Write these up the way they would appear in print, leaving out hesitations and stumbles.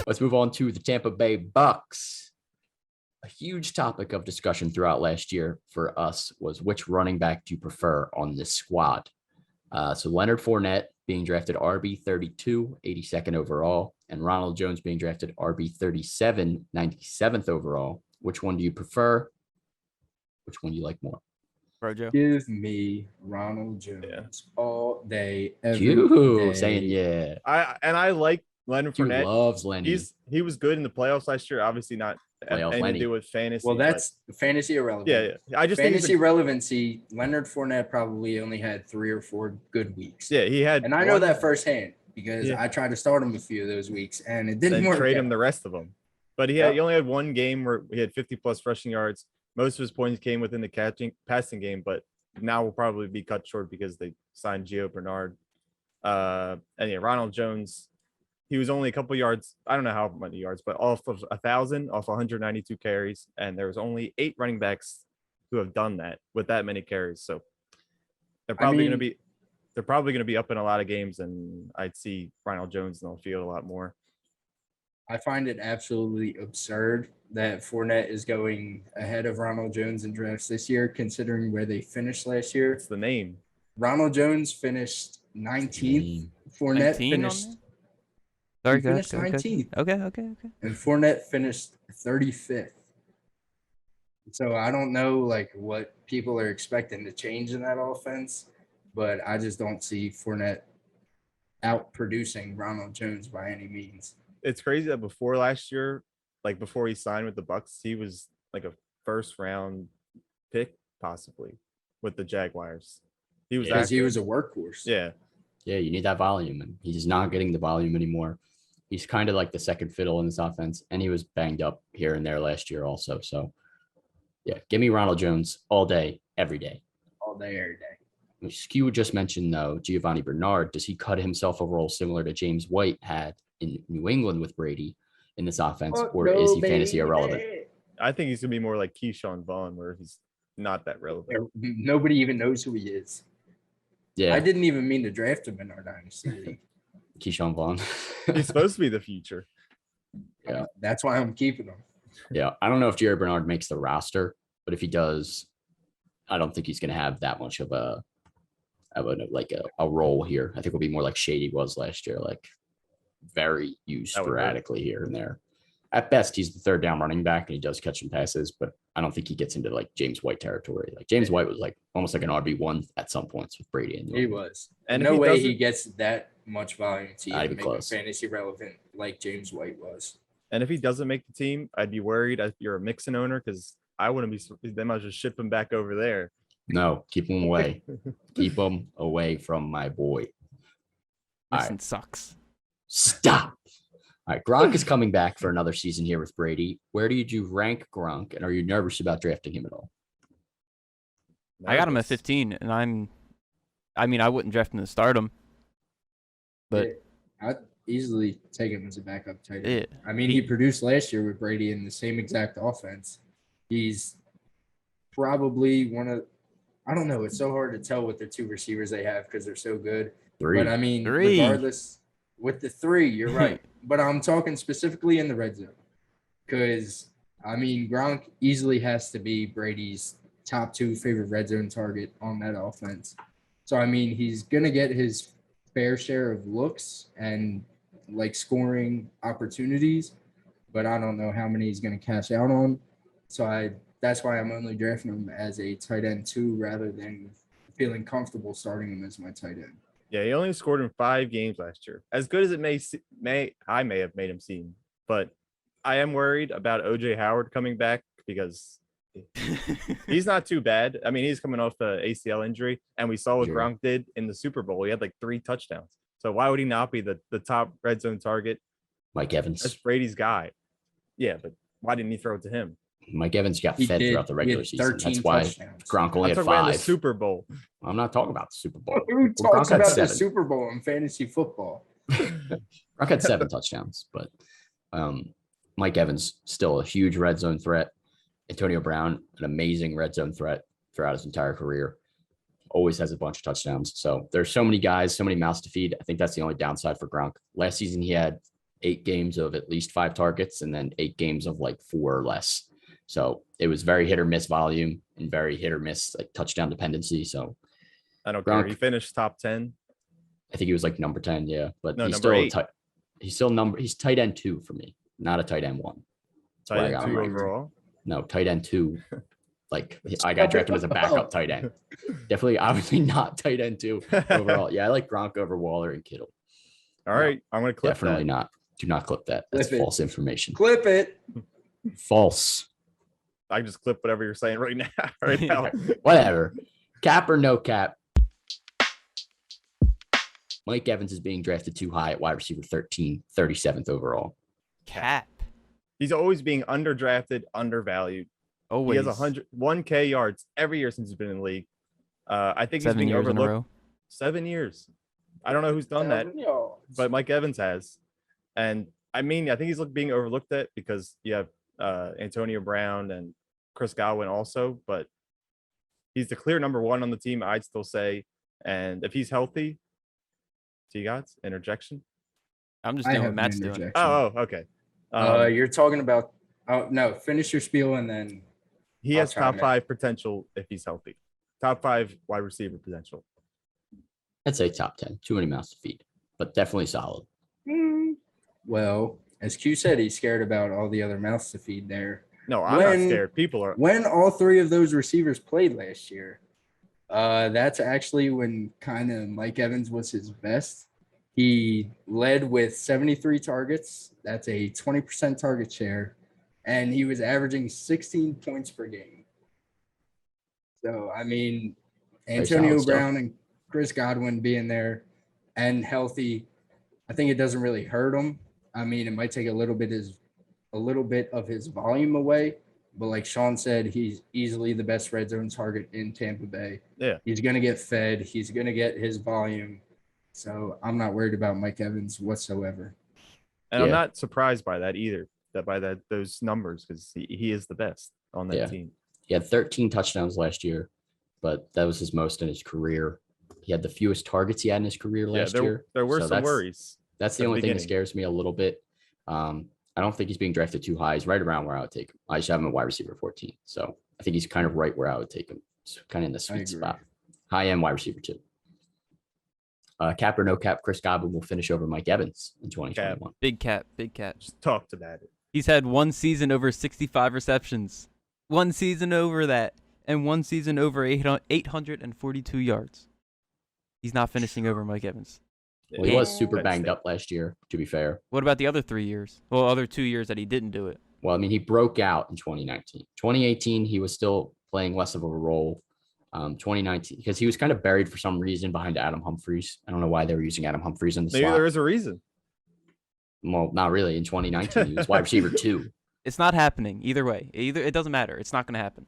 Let's move on to the Tampa Bay Bucs. A huge topic of discussion throughout last year for us was which running back do you prefer on this squad? So Leonard Fournette being drafted RB 32, 82nd overall, and Ronald Jones being drafted RB 37, 97th overall. Which one do you prefer? Which one do you like more? Rojo. Give me Ronald Jones all day, every day. Saying yeah. I like Leonard Q Fournette. loves Lenny. He was good in the playoffs last year. Obviously not anything to do with fantasy. Well, that's fantasy irrelevant. Yeah. I just fantasy relevancy. Leonard Fournette probably only had 3 or 4 good weeks. Yeah, he had, and I know that firsthand because I tried to start him a few of those weeks and it didn't work. Trade him the rest of them, but he only had one game where he had 50+ rushing yards. Most of his points came within the passing game, but now will probably be cut short because they signed Gio Bernard. And yeah, Ronald Jones. He was only a couple yards. I don't know how many yards, but off of 1,000, off 192 carries. And there was only 8 running backs who have done that with that many carries. So they're probably going to be up in a lot of games. And I'd see Ronald Jones in the field a lot more. I find it absolutely absurd that Fournette is going ahead of Ronald Jones in drafts this year, considering where they finished last year. It's the name. Ronald Jones finished 19th. Fournette finished. Sorry, go ahead. 19th. Okay. And Fournette finished 35th. So I don't know what people are expecting to change in that offense, but I just don't see Fournette out producing Ronald Jones by any means. It's crazy that before last year, before he signed with the Bucs, he was a first round pick possibly with the Jaguars. He was he was a workhorse. Yeah. Yeah, you need that volume, and he's not getting the volume anymore. He's kind of like the second fiddle in this offense, and he was banged up here and there last year also. So, yeah, give me Ronald Jones all day, every day. All day, every day. Skew just mentioned, though, Giovanni Bernard. Does he cut himself a role similar to James White had in New England with Brady in this offense, or is he fantasy irrelevant? I think he's going to be more like Keyshawn Vaughn, where he's not that relevant. Nobody even knows who he is. Yeah. I didn't even mean to draft him in our dynasty league. Keyshawn Vaughn. He's supposed to be the future. Yeah. That's why I'm keeping him. Yeah. I don't know if Jerry Bernard makes the roster, but if he does, I don't think he's going to have that much of a role here. I think it'll be more like Shady was last year, very used sporadically here and there. At best, he's the third down running back, and he does catch some passes, but I don't think he gets into James White territory. James White was almost like an RB1 at some points with Brady. And he was. And no way he gets that much volume to even make him fantasy relevant like James White was. And if he doesn't make the team, I'd be worried if you're a Mixon owner because I wouldn't be. They might just ship him back over there. No, keep him away. Keep him away from my boy. Mixon sucks. Stop. All right, Gronk is coming back for another season here with Brady. Where do you rank Gronk, and are you nervous about drafting him at all? I got him at 15, and I wouldn't draft him to start him, but I'd easily take him as a backup tight end. Yeah. He produced last year with Brady in the same exact offense. He's probably one of, I don't know, it's so hard to tell with the 2 receivers they have because they're so good. 3. But regardless, with the 3, you're right. But I'm talking specifically in the red zone because, Gronk easily has to be Brady's top 2 favorite red zone target on that offense. So, he's going to get his fair share of looks and, scoring opportunities, but I don't know how many he's going to cash out on. So, that's why I'm only drafting him as a tight end 2 rather than feeling comfortable starting him as my tight end. Yeah, he only scored in 5 games last year. As good as it may have made him seem, but I am worried about OJ Howard coming back because he's not too bad. He's coming off the ACL injury, and we saw what Gronk did in the Super Bowl. He had 3 touchdowns. So why would he not be the top red zone target? Mike Evans. That's Brady's guy. Yeah, but why didn't he throw it to him? Mike Evans got fed throughout the regular season. That's why Gronk only had 5. About the Super Bowl. I'm not talking about the Super Bowl. Who talks about the Super Bowl in fantasy football? Gronk had 7 touchdowns, but Mike Evans still a huge red zone threat. Antonio Brown, an amazing red zone threat throughout his entire career. Always has a bunch of touchdowns. So there's so many guys, so many mouths to feed. I think that's the only downside for Gronk. Last season, he had 8 games of at least 5 targets and then 8 games of like 4 or less. So it was very hit or miss volume and very hit or miss like touchdown dependency. So I don't care. Gronk- He finished top 10. I think he was like number 10. Yeah. But No, he's number still 8. he's tight end 2 for me, not a tight end 1. That's where I Tight got end him 2 ranked. overall. No, Tight end 2. Like I got drafted as a backup tight end. Definitely, obviously not tight end 2 overall. Yeah, I like Gronk over Waller and Kittle. All right, I'm gonna clip Definitely that. not. Do not clip that. That's Clip it. false information. Clip it. False. I just clip whatever you're saying right now. Right now. Whatever. Cap or no cap. Mike Evans is being drafted too high at wide receiver 13, 37th overall. Cap. He's always being underdrafted, undervalued. Always. He has 101K yards every year since he's been in the league. I think 7 he's being years in a overlooked. row. 7 years. I don't know who's done that, but Mike Evans has. And I mean, I think he's being overlooked at because you have Antonio Brown and Chris Godwin also, but he's the clear number 1 on the team, I'd still say. And if he's healthy, T-Gots, interjection. I'm just I doing have what Matt's an doing. interjection. Oh, okay. You're talking about. Oh no! Finish your spiel and then. He I'll has chime top in. 5 potential if he's healthy. Top 5 wide receiver potential. I'd say top 10. Too many mouths to feed, but definitely solid. Well, as Q said, he's scared about all the other mouths to feed there. No, I'm not When- scared. People are. When all 3 of those receivers played last year, that's actually when kind of Mike Evans was his best. He led with 73 targets. That's a 20% target share. And he was averaging 16 points per game. So, I mean, Antonio solid stuff. Brown and Chris Godwin being there and healthy, I think it doesn't really hurt him. I mean, it might take a little bit of his volume away. But like Sean said, he's easily the best red zone target in Tampa Bay. Yeah. He's going to get fed. He's going to get his volume. So I'm not worried about Mike Evans whatsoever. And I'm Yeah. not surprised by that either. Those numbers, because he is the best on that Yeah. team. He had 13 touchdowns last year, but that was his most in his career. He had the fewest targets he had in his career Yeah, last year. there were So some worries. That's at the the only thing that beginning. scares me a little bit. I don't think he's being drafted too high. He's right around where I would take him. I just have him at wide receiver 14. So I think he's kind of right where I would take him. It's kind of in the sweet agree. spot. High end wide receiver 2. Cap or no cap, Chris Godwin will finish over Mike Evans in 2021. Big cap. Big cap. Just talked about it. He's had 1 season over 65 receptions. 1 season over that. And 1 season over 842 yards. He's not finishing over Mike Evans. Well, he was Yeah. super Penn banged State. up last year, to be fair. What about the other 3 years? Well, other 2 years that he didn't do it. Well, I mean, he broke out in 2019. 2018, he was still playing less of a role. 2019, because he was kind of buried for some reason behind Adam Humphries. I don't know why they were using Adam Humphries in the Maybe slot. there is a reason. Well, not really. In 2019, he was wide receiver 2. It's not happening either way. It doesn't matter. It's not going to happen.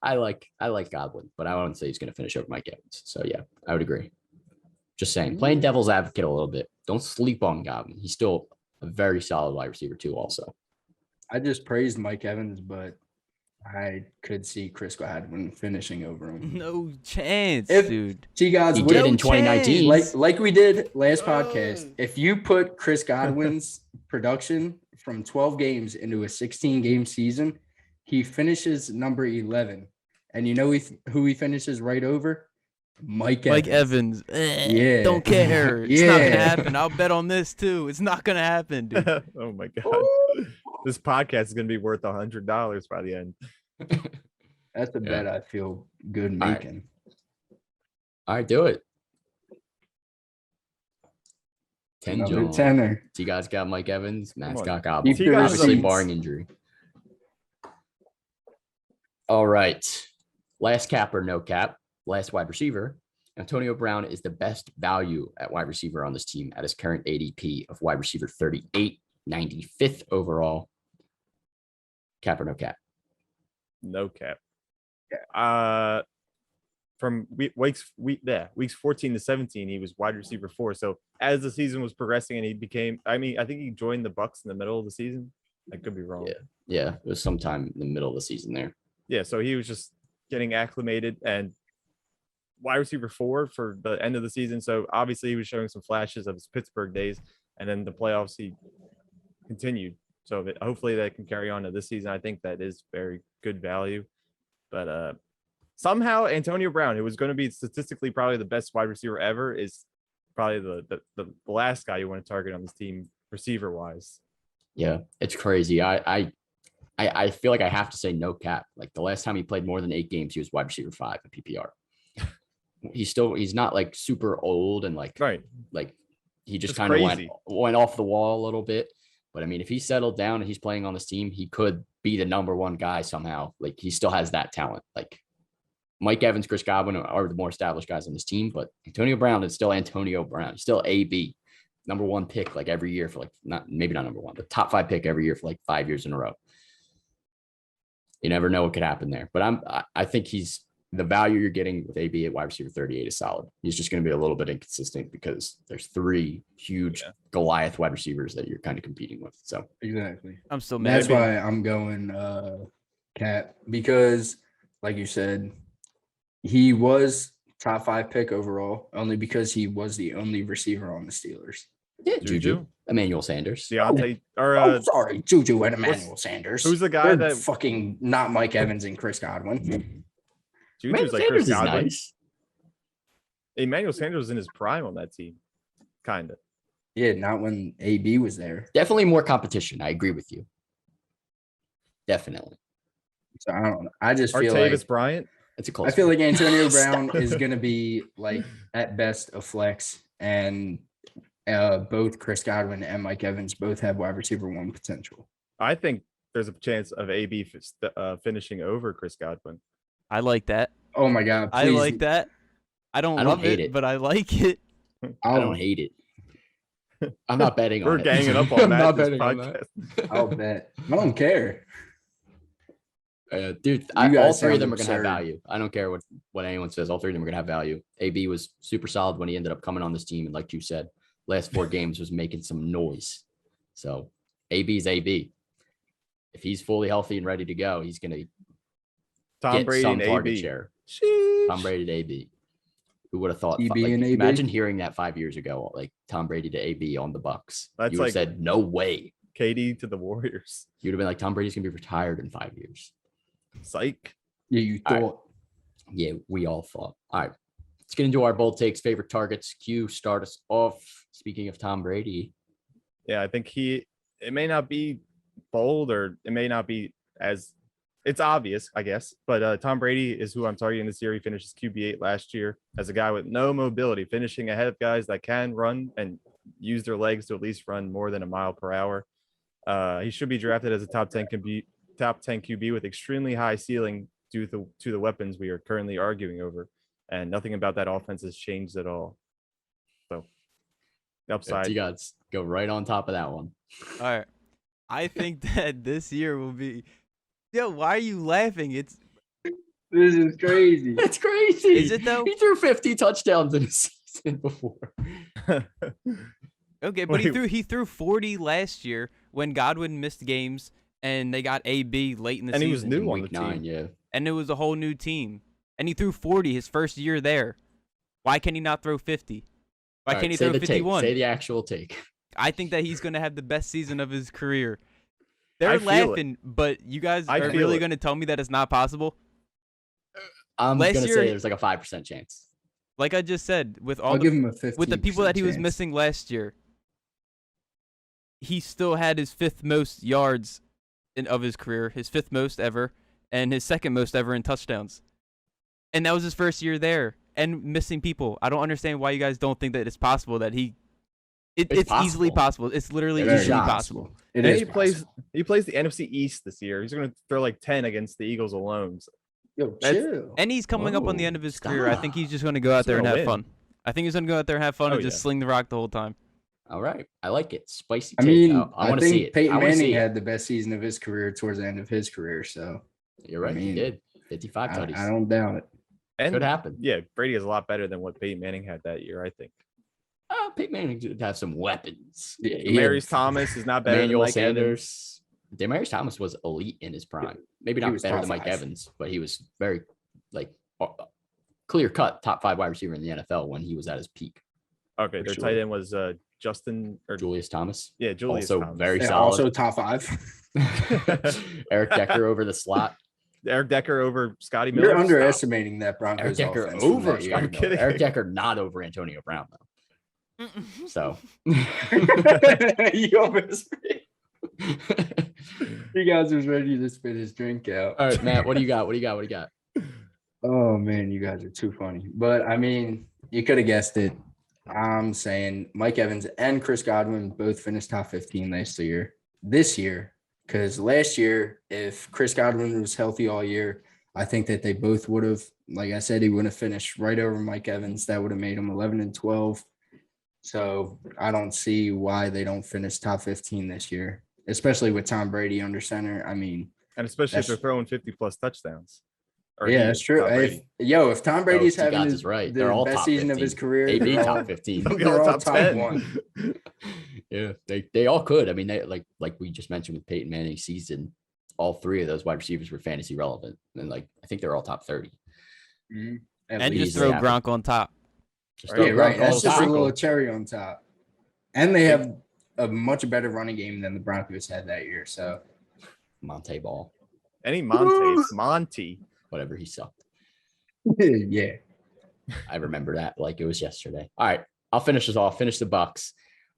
I like Godwin, but I wouldn't say he's going to finish over Mike Evans. So yeah, I would agree. Just saying, playing devil's advocate a little bit. Don't sleep on Godwin. He's still a very solid wide receiver 2 also. I just praised Mike Evans, but I could see Chris Godwin finishing over him. No chance, If- dude. T-Gods, He what- did in 2019. like we did last podcast, if you put Chris Godwin's production from 12 games into a 16-game season, he finishes number 11. And you know who he finishes right over? Mike Evans. Yeah. Don't care. It's not going to Yeah. happen. I'll bet on this, too. It's not going to happen, dude. Oh my god. This podcast is gonna be worth $100 by the end. That's a Yeah. bet I feel good All right. making. All right, do it. 10 Another Jones. tenner. You guys got Mike Evans. Matt's on. got Godwin. Keep the Obviously, receipts. barring injury. All right. Last cap or no cap. Last wide receiver. Antonio Brown is the best value at wide receiver on this team at his current ADP of wide receiver 38, 95th overall. Cap or no cap? No cap. From weeks 14 to 17, he was wide receiver 4. So as the season was progressing and he became, I think he joined the Bucs in the middle of the season. I could be wrong. Yeah, it was sometime in the middle of the season there. Yeah, so he was just getting acclimated and wide receiver 4 for the end of the season. So obviously he was showing some flashes of his Pittsburgh days, and then the playoffs he continued. So hopefully that can carry on to this season. I think that is very good value. But somehow Antonio Brown, who was going to be statistically probably the best wide receiver ever, is probably the last guy you want to target on this team receiver wise. Yeah, it's crazy. I feel like I have to say no cap. Like the last time he played more than 8 games, he was wide receiver 5 at PPR. He's not like super old and like he just kind of went off the wall a little bit. But I mean, if he settled down and he's playing on this team, he could be the number 1 guy somehow. Like he still has that talent. Like Mike Evans, Chris Godwin are the more established guys on this team, but Antonio Brown is still Antonio Brown, still AB, number 1 pick like every year for like maybe not number 1, but top 5 pick every year for like 5 years in a row. You never know what could happen there, but I think the value you're getting with AB at wide receiver 38 is solid. He's just going to be a little bit inconsistent because there's 3 huge Goliath wide receivers that you're kind of competing with. So exactly, I'm still mad. That's why I'm going Cap, because like you said, he was top 5 pick overall only because he was the only receiver on the Steelers. Yeah, Juju. Emmanuel Sanders. Deontay, sorry, Juju and Emmanuel Sanders. Who's the guy that fucking not Mike Evans and Chris Godwin? Juju's like Sanders Chris Godwin. Nice. Emmanuel Sanders was in his prime on that team, kind of. Yeah, not when AB was there. Definitely more competition. I agree with you. Definitely. So I don't know. I just feel Artavis like Bryant. It's a close. I feel like Antonio Brown is going to be like at best a flex, and both Chris Godwin and Mike Evans both have wide receiver 1 potential. I think there's a chance of AB finishing over Chris Godwin. I like that. Oh my God! I like that. I don't love hate it, but I like it. I don't hate it. I'm not betting on it. We're ganging up on I'm that. not This betting on podcast. I'll bet. I don't care. Dude, all 3 of them are going to have value. I don't care what anyone says. All 3 of them are going to have value. AB was super solid when he ended up coming on this team. And like you said, last 4 games was making some noise. So AB's AB. If he's fully healthy and ready to go, he's going to Tom Brady some and target AB. share. Sheesh. Tom Brady to AB. Who would have thought? EB Like, and AB? imagine hearing that 5 years ago, like Tom Brady to AB on the Bucs. That's You would have like- said, no way. KD to the Warriors. You'd have been like, Tom Brady's going to be retired in 5 years. Psych. Yeah, you All right. thought. Yeah, we all thought. All right. Let's get into our bold takes, favorite targets. Q, start us off. Speaking of Tom Brady. Yeah, I think it may not be bold, or it may not be as it's obvious, I guess. But Tom Brady is who I'm targeting this year. He finishes QB8 last year as a guy with no mobility, finishing ahead of guys that can run and use their legs to at least run more than a mile per hour. He should be drafted as a top 10 QB with extremely high ceiling due to the weapons we are currently arguing over. And nothing about that offense has changed at all. So the upside. You guys go right on top of that one. All right. I think that this year will be. Yo, why are you laughing? It's This is crazy. It's crazy. Is it though? He threw 50 touchdowns in a season before. okay, but he threw 40 last year when Godwin missed games and they got AB late in the And season. he was new on Week the 9, team. yeah. And it was a whole new team. And he threw 40 his first year there. Why can he not throw 50? Why All can't right, he say throw the take. 51? Say the actual take. I think that he's going to have the best season of his career. They're I feel it. laughing, but you guys I are feel really it. going to tell me that it's not possible? I'm Last going to year- say there's like a 5% chance. Like I just said, with all I'll the give him a 50. with the people that he was missing last year, he still had his 5th most yards of his career, his 5th most ever, and his 2nd most ever in touchdowns. And that was his first year there, and missing people. I don't understand why you guys don't think that it's possible that it's easily possible. It's literally It is easily possible. possible. It And is he plays the NFC East this year. He's going to throw like 10 against the Eagles alone. So Yo, That's- chill. And he's coming up on the Whoa, end of his career. I think stop. he's just going to go out there and gonna have win. fun. I think he's going to go out there and have fun Oh, and just yeah. sling the rock the whole time. All right. I like it. Spicy I take. mean, I I want to see think it. Peyton I wanna see Manning it. had the best season of his career towards the end of his career. So You're right. I He mean, did. 55 I tutties. don't doubt it. and Could happen. yeah, Brady is a lot better than what Peyton Manning had that year, I think. Peyton Manning did have some weapons. Yeah, Demarius Thomas is not better Emmanuel than Mike Evans. Sanders. Demarius Thomas was elite in his prime. Maybe He not was better top than Mike 5. Evans, but he was very clear cut top 5 wide receiver in the NFL when he was at his peak. Okay, For their sure. tight end was Justin or Julius Thomas. Julius Also Thomas. very Yeah, solid. also top 5. Eric Decker over the slot. Eric Decker over Scotty Miller. You're Stop. underestimating that Eric Broncos Decker offense from over that year. Scotty I'm Miller. kidding. Eric Decker not over Antonio Brown though. So You almost you guys was ready to spit his drink out. all right, Matt, what do you got? What do you got? Oh man, you guys are too funny. But I mean, you could have guessed it. I'm saying Mike Evans and Chris Godwin both finished top 15 this year, because last year, if Chris Godwin was healthy all year, I think that they both would have, like I said, he would have finished right over Mike Evans. That would have made him 11-12. So I don't see why they don't finish top 15 this year, especially with Tom Brady under center. I mean, And especially if That's- they're throwing 50+ touchdowns. Or yeah, he that's is, true. Tom Brady. If Tom Brady's Steve having Gotts his, is right. the They're all best top season of 15. his career, They'd be they're top all- 15. They'll be they're all all top top 10. 1. Yeah, they all could. I mean, they like we just mentioned with Peyton Manning's season, all 3 of those wide receivers were fantasy relevant, and like I think they're all top 30. Mhm. At And just least. throw happen. Gronk on top. Just Yeah, Yeah, throw right. Gronk That's on just a top. little cherry on top. And they have a much better running game than the Broncos had that year. So Monte Ball, Any Monty. whatever he sucked. yeah. I remember that like it was yesterday. All right, I'll finish this off. Finish the Bucs.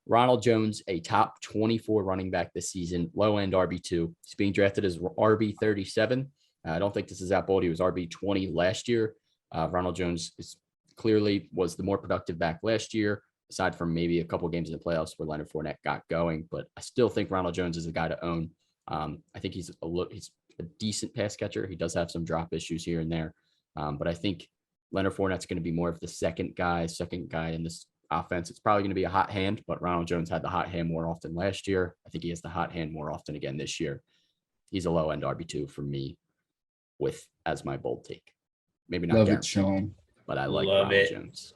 Ronald Jones, a top 24 running back this season, low end RB2. He's being drafted as RB37. I don't think this is that bold. He was RB20 last year. Ronald Jones was the more productive back last year, aside from maybe a couple games in the playoffs where Leonard Fournette got going. But I still think Ronald Jones is a guy to own. I think he's a decent pass catcher. He does have some drop issues here and there. But I think Leonard Fournette's going to be more of the second guy in this offense. It's probably going to be a hot hand, but Ronald Jones had the hot hand more often last year. I think he has the hot hand more often again this year. He's a low end RB2 for me as my bold take. Maybe not Love it, guaranteed, Sean. but I like Love Ronald it. Jones.